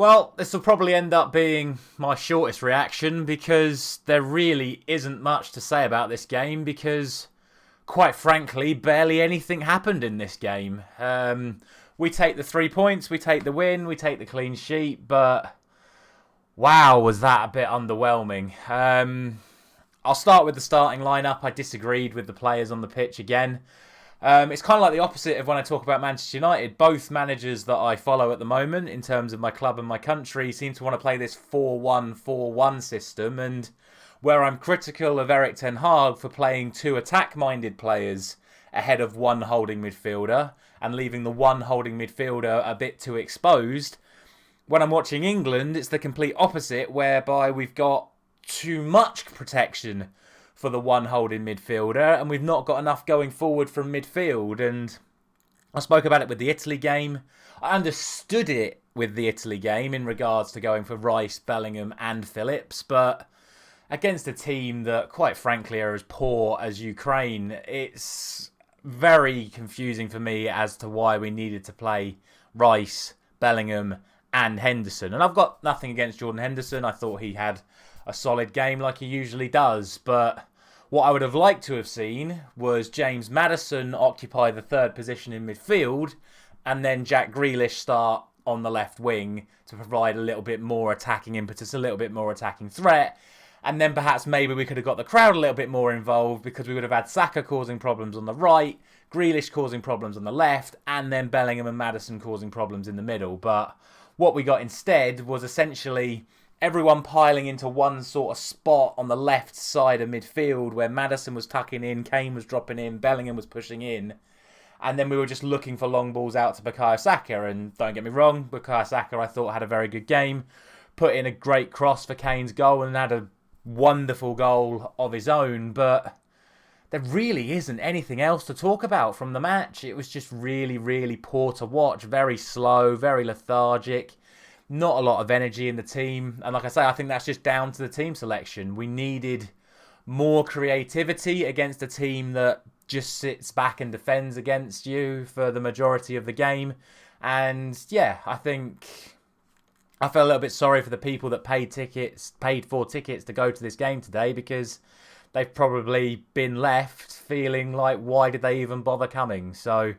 Well, this will probably end up being my shortest reaction because there really isn't much to say about this game because, quite frankly, barely anything happened in this game. We take the 3 points, we take the win, we take the clean sheet, but wow, was that a bit underwhelming. I'll start with the starting lineup. I disagreed with the players on the pitch again. It's kind of like the opposite of when I talk about Manchester United. Both managers that I follow at the moment, in terms of my club and my country, seem to want to play this 4-1-4-1 system. And where I'm critical of Eric Ten Hag for playing two attack-minded players ahead of one holding midfielder and leaving the one holding midfielder a bit too exposed, when I'm watching England, it's the complete opposite, whereby we've got too much protection for the one holding midfielder, and we've not got enough going forward from midfield. And I spoke about it with the Italy game. I understood it with the Italy game in regards to going for Rice, Bellingham and Phillips, but against a team that, quite frankly, are as poor as Ukraine, it's very confusing for me as to why we needed to play Rice, Bellingham and Henderson. And I've got nothing against Jordan Henderson. I thought he had a solid game like he usually does, but what I would have liked to have seen was James Maddison occupy the third position in midfield and then Jack Grealish start on the left wing to provide a little bit more attacking impetus, a little bit more attacking threat. And then perhaps maybe we could have got the crowd a little bit more involved because we would have had Saka causing problems on the right, Grealish causing problems on the left, and then Bellingham and Maddison causing problems in the middle. But what we got instead was essentially everyone piling into one sort of spot on the left side of midfield where Maddison was tucking in, Kane was dropping in, Bellingham was pushing in. And then we were just looking for long balls out to Bukayo Saka. And don't get me wrong, Bukayo Saka I thought had a very good game. Put in a great cross for Kane's goal and had a wonderful goal of his own. But there really isn't anything else to talk about from the match. It was just really, really poor to watch. Very slow, very lethargic. Not a lot of energy in the team. And like I say, I think that's just down to the team selection. We needed more creativity against a team that just sits back and defends against you for the majority of the game. And yeah, I think I felt a little bit sorry for the people that paid for tickets to go to this game today, because they've probably been left feeling like, why did they even bother coming? So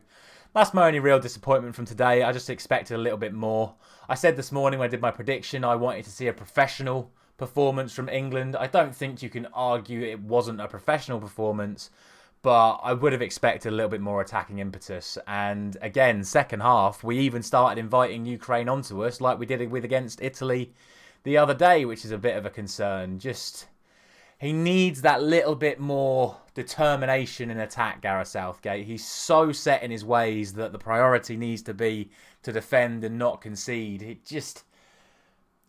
that's my only real disappointment from today. I just expected a little bit more. I said this morning when I did my prediction, I wanted to see a professional performance from England. I don't think you can argue it wasn't a professional performance, but I would have expected a little bit more attacking impetus. And again, second half, we even started inviting Ukraine onto us like we did with against Italy the other day, which is a bit of a concern. Just, he needs that little bit more determination in attack, Gareth Southgate. He's so set in his ways that the priority needs to be to defend and not concede.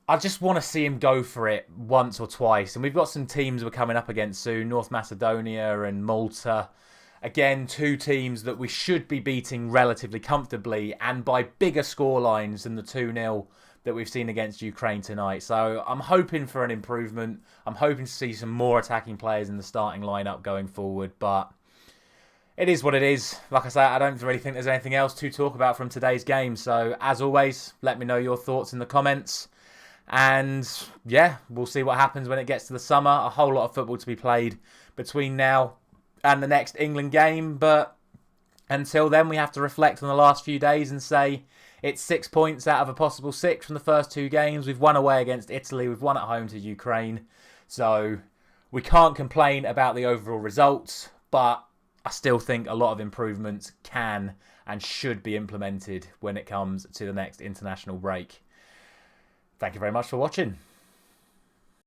I just want to see him go for it once or twice. And we've got some teams we're coming up against soon, North Macedonia and Malta. Again, two teams that we should be beating relatively comfortably and by bigger scorelines than the 2-0 that we've seen against Ukraine tonight. So I'm hoping for an improvement. I'm hoping to see some more attacking players in the starting lineup going forward. But it is what it is. Like I say, I don't really think there's anything else to talk about from today's game. So as always, let me know your thoughts in the comments. And yeah, we'll see what happens when it gets to the summer. A whole lot of football to be played between now and the next England game. But until then, we have to reflect on the last few days and say it's 6 points out of a possible 6 from the first two games. We've won away against Italy. We've won at home to Ukraine. So we can't complain about the overall results. But I still think a lot of improvements can and should be implemented when it comes to the next international break. Thank you very much for watching.